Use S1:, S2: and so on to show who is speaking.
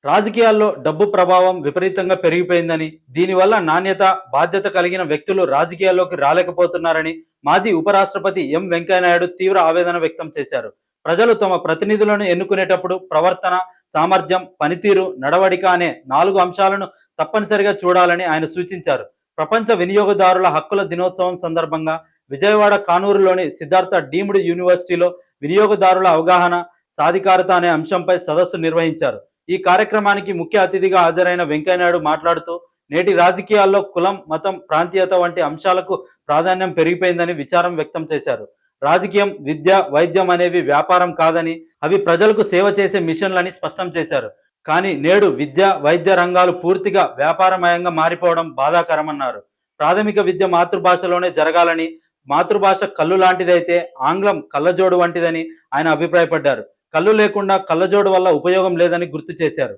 S1: రాజకీయాల్లో డబ్బు ప్రభావం విపరీతంగా పెరిగిపోయిందని, దీనివల్ల నాణ్యత, బాధ్యత కలిగిన వ్యక్తులు రాజకీయాల్లోకి రాలేకపోతున్నారని మాజీ ఉపరాష్ట్రపతి వెంకయ్యనాయుడు తీవ్ర ఆవేదన వ్యక్తం చేశారు. ప్రజలు తమ ప్రతినిధులను ఎన్నుకునేటప్పుడు ప్రవర్తన, సామర్థ్యం, పనితీరు, నడవడిక అనే 4 అంశాలను తప్పనిసరిగా చూడాలని ఆయన సూచించారు. ప్రపంచ వినియోగదారుల హక్కుల దినోత్సవం సందర్భంగా విజయవాడ కానూరులోని సిద్ధార్థ డీమ్డ్ యూనివర్సిటీలో వినియోగదారుల అవగాహన, సాధికారత అనే అంశంపై సదస్సు నిర్వహించారు. ఈ కార్యక్రమానికి ముఖ్య అతిథిగా హాజరైన వెంకయ్యనాయుడు మాట్లాడుతూ, నేటి రాజకీయాల్లో కులం, మతం, ప్రాంతీయత వంటి అంశాలకు ప్రాధాన్యం పెరిగిపోయిందని విచారం వ్యక్తం చేశారు. రాజకీయం, విద్య, వైద్యం అనేవి వ్యాపారం కాదని, అవి ప్రజలకు సేవ చేసే మిషన్లని స్పష్టం చేశారు. కానీ నేడు విద్య, వైద్య రంగాలు పూర్తిగా వ్యాపారమయంగా మారిపోవడం బాధాకరమన్నారు. ప్రాథమిక విద్య మాతృభాషలోనే జరగాలని, మాతృభాష కళ్ళు లాంటిదైతే ఆంగ్లం కళ్ళజోడు వంటిదని ఆయన అభిప్రాయపడ్డారు. కళ్ళు లేకుండా కళ్ళజోడు వల్ల ఉపయోగం లేదని గుర్తు చేశారు.